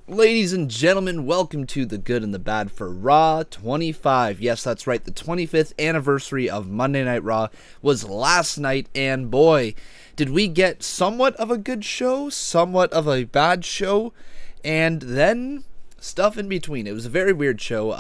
Ladies and gentlemen, welcome to The Good and the Bad for Raw 25. Yes, that's right, the 25th anniversary of Monday Night Raw was last night, and boy, did we get somewhat of a good show, somewhat of a bad show, and then stuff in between. It was a very weird show.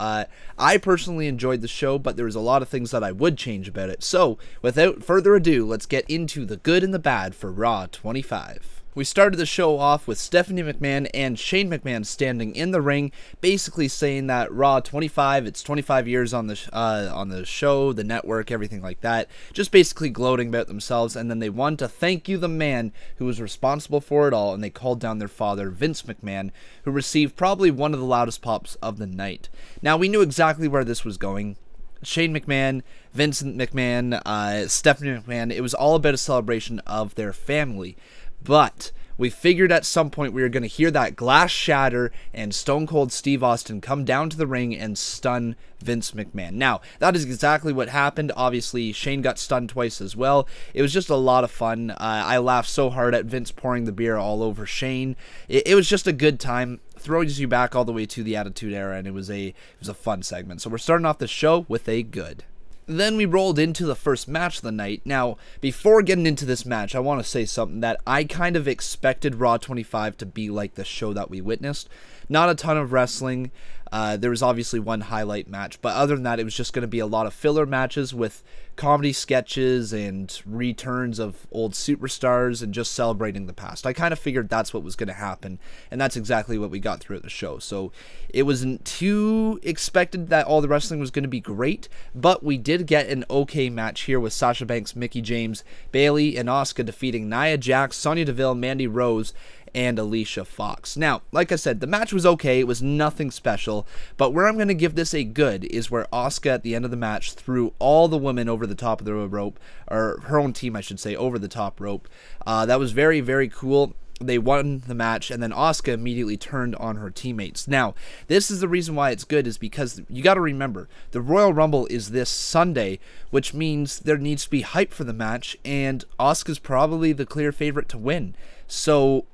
I personally enjoyed the show, but there was a lot of things that I would change about it. So, without further ado, let's get into The Good and the Bad for Raw 25. We started the show off with Stephanie McMahon and Shane McMahon standing in the ring, basically saying that Raw 25, it's 25 years on the show, the network, everything like that. Just basically gloating about themselves, and then they wanted to thank you, the man who was responsible for it all, and they called down their father, Vince McMahon, who received probably one of the loudest pops of the night. Now, we knew exactly where this was going. Shane McMahon, Vincent McMahon, Stephanie McMahon, it was all about a celebration of their family. But we figured at some point we were going to hear that glass shatter and Stone Cold Steve Austin come down to the ring and stun Vince McMahon. Now, that is exactly what happened. Obviously, Shane got stunned twice as well. It was just a lot of fun. I laughed so hard at Vince pouring the beer all over Shane. It was just a good time. Throws you back all the way to the Attitude Era, and it was a fun segment. So we're starting off the show with a good. Then we rolled into the first match of the night. Now, before getting into this match, I want to say something that I kind of expected Raw 25 to be like the show that we witnessed. Not a ton of wrestling. There was obviously one highlight match, but other than that, it was just going to be a lot of filler matches with comedy sketches and returns of old superstars and just celebrating the past. I kind of figured that's what was going to happen, and that's exactly what we got throughout the show. So it wasn't too expected that all the wrestling was going to be great, but we did get an okay match here with Sasha Banks, Mickie James, Bayley, and Asuka defeating Nia Jax, Sonya Deville, Mandy Rose, and Alicia Fox. Now, like I said, the match was okay. It was nothing special, but where I'm going to give this a good is where Asuka at the end of the match threw all the women over the top of the rope, or her own team, I should say, over the top rope. That was very, very cool. They won the match, and then Asuka immediately turned on her teammates. Now, this is the reason why it's good, is because you got to remember, the Royal Rumble is this Sunday, which means there needs to be hype for the match, and Asuka's probably the clear favorite to win. So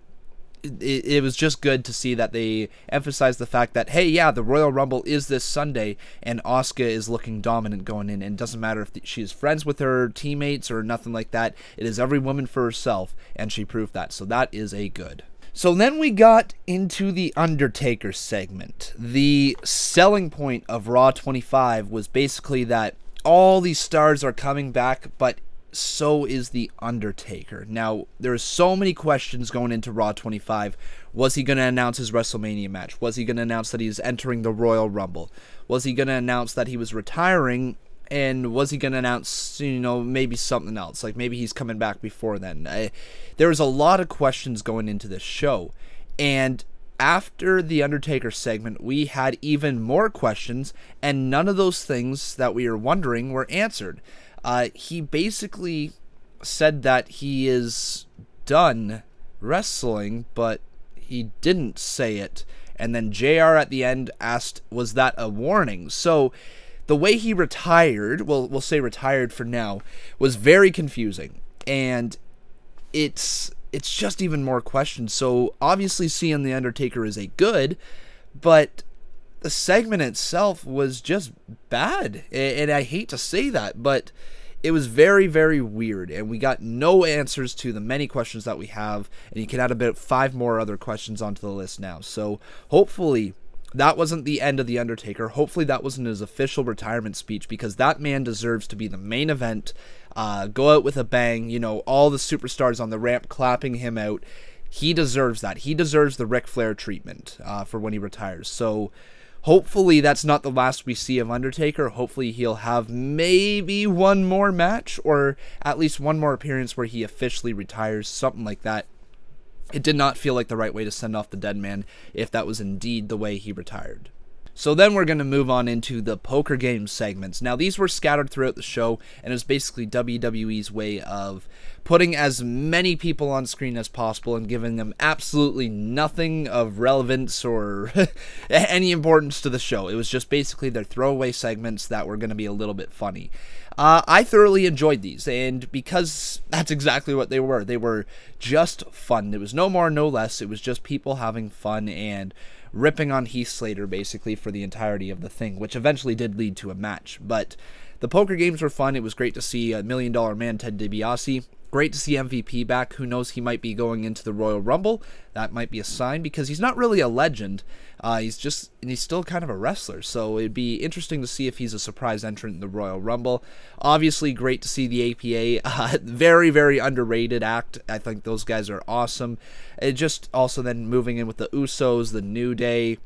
it was just good to see that they emphasized the fact that, hey, yeah, the Royal Rumble is this Sunday, and Asuka is looking dominant going in, and it doesn't matter if she's friends with her teammates or nothing like that. It is every woman for herself, and she proved that, so that is a good. So then we got into the Undertaker segment. The selling point of Raw 25 was basically that all these stars are coming back, but so is the Undertaker. Now, there's so many questions going into Raw 25. Was he going to announce his WrestleMania match? Was he going to announce that he's entering the Royal Rumble? Was he going to announce that he was retiring? And was he going to announce, maybe something else? Like maybe he's coming back before then. There was a lot of questions going into this show. And after the Undertaker segment, we had even more questions, and none of those things that we were wondering were answered. He basically said that he is done wrestling, but he didn't say it. And then JR at the end asked, was that a warning? So the way he retired, we'll say retired for now, was very confusing. And it's just even more questions. So obviously seeing The Undertaker is a good, but the segment itself was just bad, and I hate to say that, but it was very, very weird, and we got no answers to the many questions that we have, and you can add about 5 more other questions onto the list now. So hopefully that wasn't the end of The Undertaker. Hopefully that wasn't his official retirement speech, because that man deserves to be the main event, go out with a bang, all the superstars on the ramp clapping him out. He deserves that. He deserves the Ric Flair treatment for when he retires. So hopefully that's not the last we see of Undertaker. Hopefully he'll have maybe one more match, or at least one more appearance where he officially retires, something like that. It did not feel like the right way to send off the dead man if that was indeed the way he retired. So then we're going to move on into the poker game segments. Now, these were scattered throughout the show, and it was basically WWE's way of putting as many people on screen as possible and giving them absolutely nothing of relevance or any importance to the show. It was just basically their throwaway segments that were going to be a little bit funny. I thoroughly enjoyed these, and because that's exactly what they were just fun. It was no more, no less. It was just people having fun and ripping on Heath Slater basically for the entirety of the thing, which eventually did lead to a match. But the poker games were fun. It was great to see $1 Million Man Ted DiBiase. Great to see MVP back. Who knows, he might be going into the Royal Rumble. That might be a sign, because he's not really a legend. He's still kind of a wrestler, so it'd be interesting to see if he's a surprise entrant in the Royal Rumble. Obviously, great to see the APA. Very, very underrated act. I think those guys are awesome. It just also then moving in with the Usos, the New Day,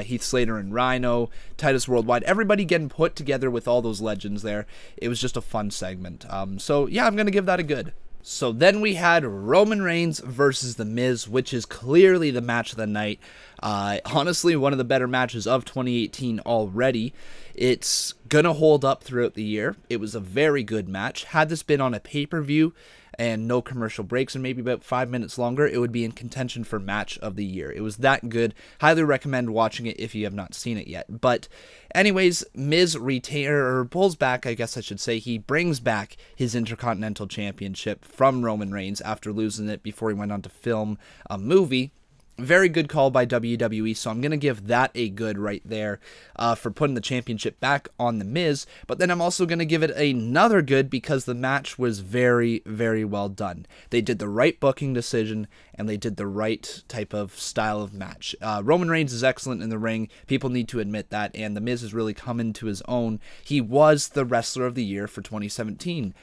Heath Slater and Rhino, Titus Worldwide, everybody getting put together with all those legends there. It was just a fun segment. So yeah, I'm going to give that a good. So then we had Roman Reigns versus The Miz, which is clearly the match of the night. Honestly, one of the better matches of 2018 already. It's going to hold up throughout the year. It was a very good match. Had this been on a pay-per-view and no commercial breaks and maybe about 5 minutes longer, it would be in contention for match of the year. It was that good. Highly recommend watching it if you have not seen it yet. But anyways, Miz pulls back, I guess I should say. He brings back his Intercontinental Championship from Roman Reigns after losing it before he went on to film a movie. Very good call by WWE, so I'm going to give that a good right there for putting the championship back on The Miz. But then I'm also going to give it another good because the match was very, very well done. They did the right booking decision, and they did the right type of style of match. Roman Reigns is excellent in the ring. People need to admit that, and The Miz has really come into his own. He was the Wrestler of the Year for 2017.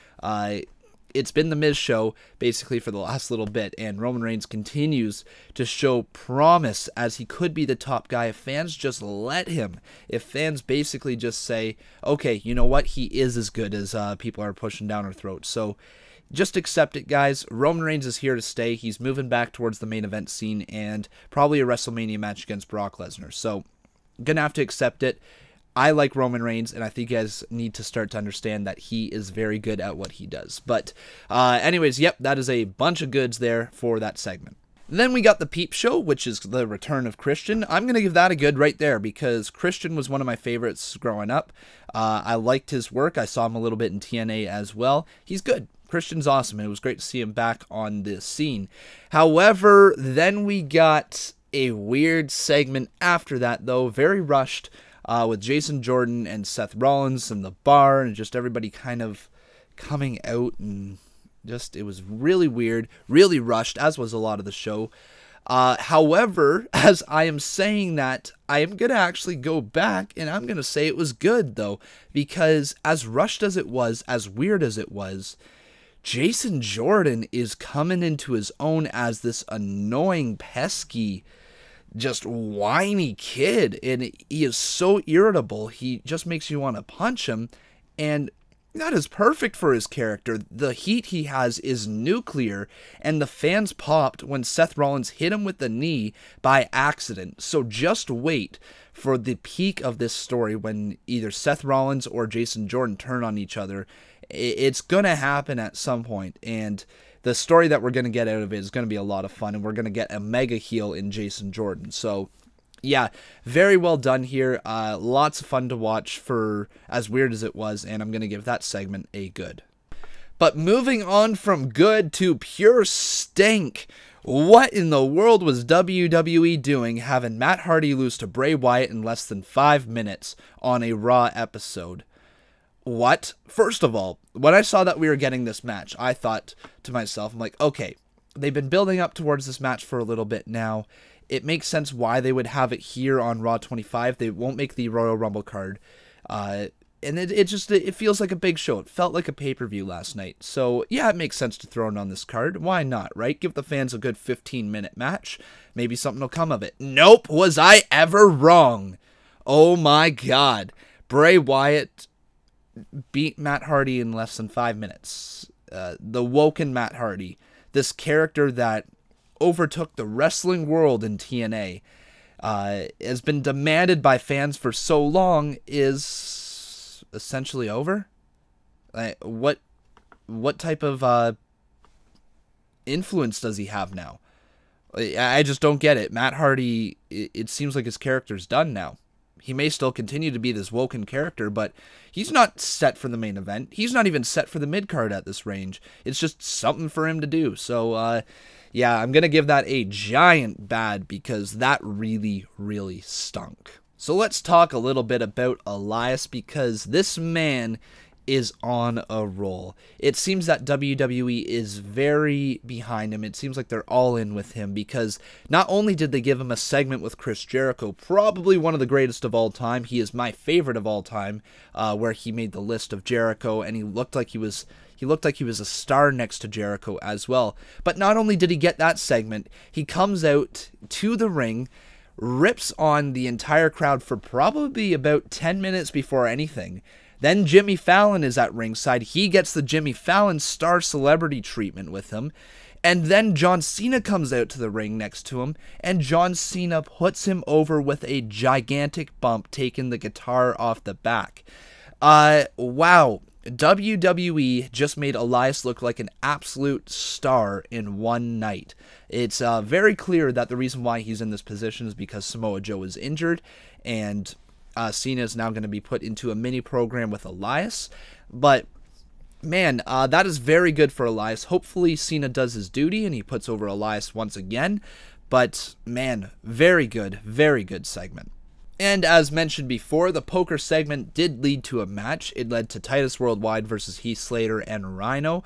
It's been the Miz show basically for the last little bit, and Roman Reigns continues to show promise as he could be the top guy if fans just let him. If fans basically just say, okay, you know what, he is as good as people are pushing down our throats. So just accept it, guys. Roman Reigns is here to stay. He's moving back towards the main event scene and probably a WrestleMania match against Brock Lesnar. So gonna have to accept it. I like Roman Reigns, and I think you guys need to start to understand that he is very good at what he does. But anyways, yep, that is a bunch of goods there for that segment. Then we got the Peep Show, which is the return of Christian. I'm going to give that a good right there because Christian was one of my favorites growing up. I liked his work. I saw him a little bit in TNA as well. He's good. Christian's awesome, and it was great to see him back on this scene. However, then we got a weird segment after that, though, very rushed. With Jason Jordan and Seth Rollins in the bar and just everybody kind of coming out, and just it was really weird, really rushed, as was a lot of the show. However, as I am saying that, I am going to actually go back and I'm going to say it was good, though, because as rushed as it was, as weird as it was, Jason Jordan is coming into his own as this annoying, pesky, just whiny kid, and he is so irritable. He just makes you want to punch him, and that is perfect for his character. The heat he has is nuclear, and the fans popped when Seth Rollins hit him with the knee by accident. So just wait for the peak of this story when either Seth Rollins or Jason Jordan turn on each other. It's going to happen at some point, and the story that we're going to get out of it is going to be a lot of fun, and we're going to get a mega heel in Jason Jordan. So, yeah, very well done here. Lots of fun to watch for as weird as it was, and I'm going to give that segment a good. But moving on from good to pure stink, what in the world was WWE doing having Matt Hardy lose to Bray Wyatt in less than 5 minutes on a Raw episode? What? First of all, when I saw that we were getting this match, I thought to myself, I'm like, okay, they've been building up towards this match for a little bit now. It makes sense why they would have it here on Raw 25. They won't make the Royal Rumble card. And it feels like a big show. It felt like a pay-per-view last night. So, yeah, it makes sense to throw it on this card. Why not, right? Give the fans a good 15-minute match. Maybe something will come of it. Nope, was I ever wrong? Oh my God. Bray Wyatt beat Matt Hardy in less than 5 minutes. The woken Matt Hardy, this character that overtook the wrestling world in TNA, has been demanded by fans for so long, is essentially over. What type of influence does he have now? I just don't get it. Matt Hardy, it seems like his character's done now. He may still continue to be this woken character, but he's not set for the main event. He's not even set for the mid-card at this range. It's just something for him to do. So, Yeah, I'm going to give that a giant bad because that really, really stunk. So let's talk a little bit about Elias because this man is on a roll. It seems that WWE is very behind him. It seems like they're all in with him because not only did they give him a segment with Chris Jericho, probably one of the greatest of all time. He is my favorite of all time, where he made the list of Jericho, and he looked like he was a star next to Jericho as well. But not only did he get that segment, he comes out to the ring, rips on the entire crowd for probably about 10 minutes before anything. Then Jimmy Fallon is at ringside. He gets the Jimmy Fallon star celebrity treatment with him. And then John Cena comes out to the ring next to him, and John Cena puts him over with a gigantic bump, taking the guitar off the back. Wow. WWE just made Elias look like an absolute star in one night. It's very clear that the reason why he's in this position is because Samoa Joe is injured, and Cena is now going to be put into a mini program with Elias. But man, that is very good for Elias. Hopefully Cena does his duty and he puts over Elias once again. But man, very good segment. And as mentioned before, the poker segment did lead to a match. It led to Titus Worldwide versus Heath Slater and Rhino.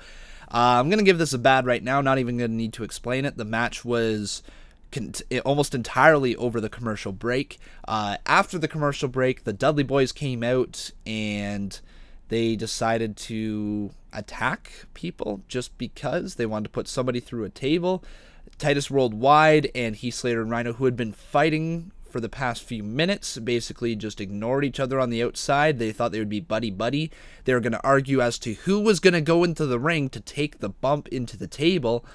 I'm going to give this a bad right now, not even going to need to explain it. The match was almost entirely over the commercial break. After the commercial break, the Dudley Boyz came out and they decided to attack people just because they wanted to put somebody through a table. Titus Worldwide and Heath Slater and Rhino, who had been fighting for the past few minutes, basically just ignored each other on the outside. They thought they would be buddy-buddy. They were going to argue as to who was going to go into the ring to take the bump into the table.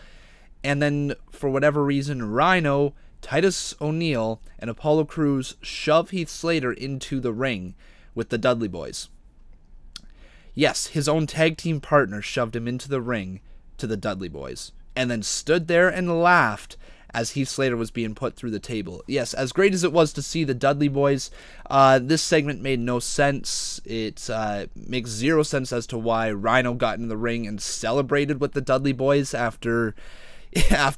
And then, for whatever reason, Rhino, Titus O'Neil, and Apollo Crews shove Heath Slater into the ring with the Dudley Boyz. Yes, his own tag team partner shoved him into the ring to the Dudley Boyz, and then stood there and laughed as Heath Slater was being put through the table. Yes, as great as it was to see the Dudley Boyz, this segment made no sense. It makes zero sense as to why Rhino got in the ring and celebrated with the Dudley Boyz after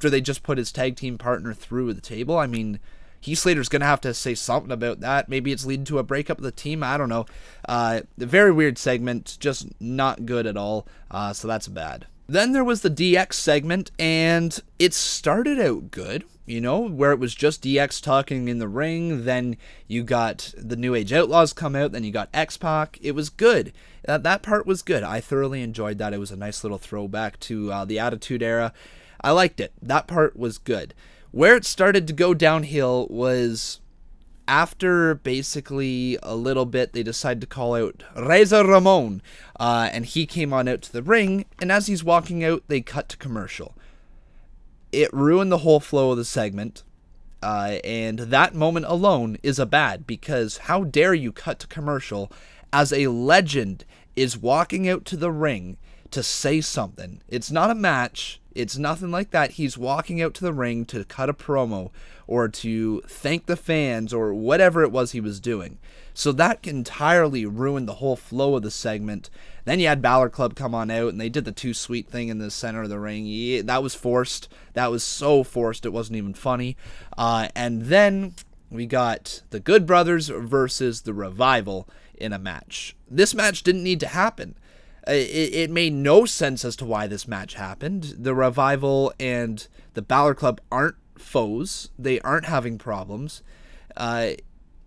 they just put his tag team partner through the table. I mean, Heath Slater's going to have to say something about that. Maybe it's leading to a breakup of the team. I don't know. A very weird segment, just not good at all, so that's bad. Then there was the DX segment, and it started out good, you know, where it was just DX talking in the ring. Then you got the New Age Outlaws come out, then you got X-Pac. It was good. That part was good. I thoroughly enjoyed that. It was a nice little throwback to the Attitude Era. I liked it. That part was good. Where it started to go downhill was after basically a little bit, they decided to call out Razor Ramon, and he came on out to the ring, and as he's walking out, they cut to commercial. It ruined the whole flow of the segment, and that moment alone is a bad, because how dare you cut to commercial as a legend is walking out to the ring to say something. It's not a match. It's nothing like that. He's walking out to the ring to cut a promo or to thank the fans or whatever it was he was doing. So that entirely ruined the whole flow of the segment. Then you had Balor Club come on out and they did the Too Sweet thing in the center of the ring. Yeah, that was forced. That was so forced it wasn't even funny. And then we got the Good Brothers versus the Revival in a match. This match didn't need to happen. It made no sense as to why this match happened. The Revival and the Balor Club aren't foes. They aren't having problems.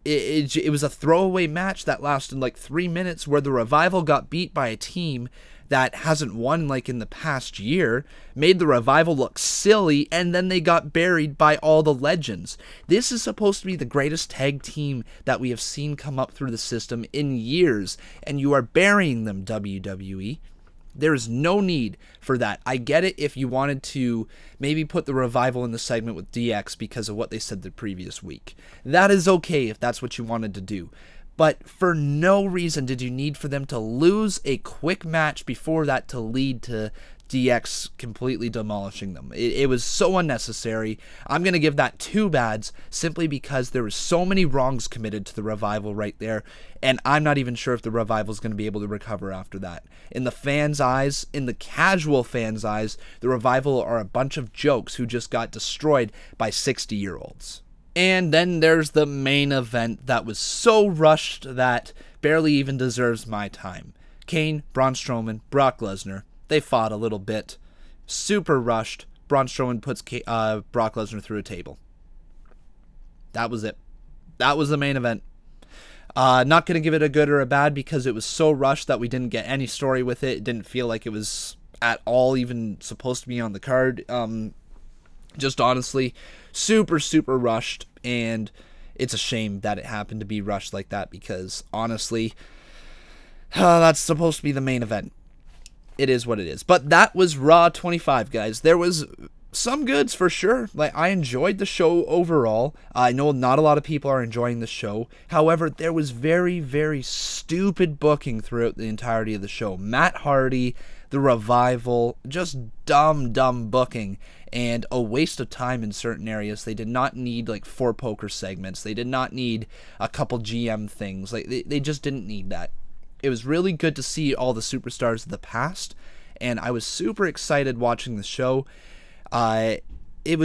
It was a throwaway match that lasted like 3 minutes where the Revival got beat by a team that hasn't won like in the past year, made the Revival look silly, and then they got buried by all the legends. This is supposed to be the greatest tag team that we have seen come up through the system in years, and you are burying them, WWE. There is no need for that. I get it if you wanted to maybe put the Revival in the segment with DX because of what they said the previous week. That is okay if that's what you wanted to do. But for no reason did you need for them to lose a quick match before that to lead to DX completely demolishing them. It was so unnecessary. I'm going to give that 2 bads simply because there were so many wrongs committed to the Revival right there, and I'm not even sure if the Revival is going to be able to recover after that. In the fans' eyes, in the casual fans' eyes, the Revival are a bunch of jokes who just got destroyed by 60-year-olds. And then there's the main event that was so rushed that barely even deserves my time. Kane, Braun Strowman, Brock Lesnar. They fought a little bit. Super rushed. Braun Strowman puts Brock Lesnar through a table. That was it. That was the main event. Not going to give it a good or a bad because it was so rushed that we didn't get any story with it. It didn't feel like it was at all even supposed to be on the card. Just honestly, super, super rushed. And it's a shame that it happened to be rushed like that because honestly, that's supposed to be the main event. It is what it is. But that was Raw 25, guys. There was some goods for sure. Like, I enjoyed the show overall. I know not a lot of people are enjoying the show. However, there was very, very stupid booking throughout the entirety of the show. Matt Hardy, the Revival, just dumb booking and a waste of time in certain areas. They did not need like 4 poker segments. They did not need a couple GM things. Like, they just didn't need that. It was really good to see all the superstars of the past, and I was super excited watching the show. It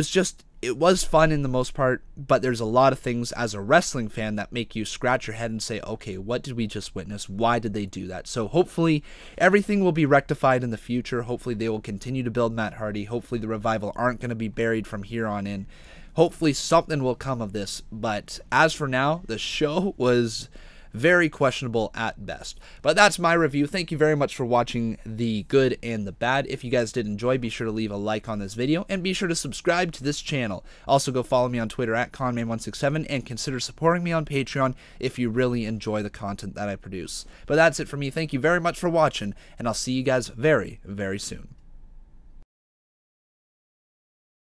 was fun in the most part, but there's a lot of things as a wrestling fan that make you scratch your head and say, okay, what did we just witness? Why did they do that? So hopefully everything will be rectified in the future. Hopefully they will continue to build Matt Hardy. Hopefully the Revival aren't going to be buried from here on in. Hopefully something will come of this, but as for now, the show was very questionable at best. But that's my review. Thank you very much for watching the good and the bad. If you guys did enjoy, be sure to leave a like on this video and be sure to subscribe to this channel. Also go follow me on Twitter at conman167 and consider supporting me on Patreon if you really enjoy the content that I produce. But that's it for me. Thank you very much for watching, and I'll see you guys very, very soon.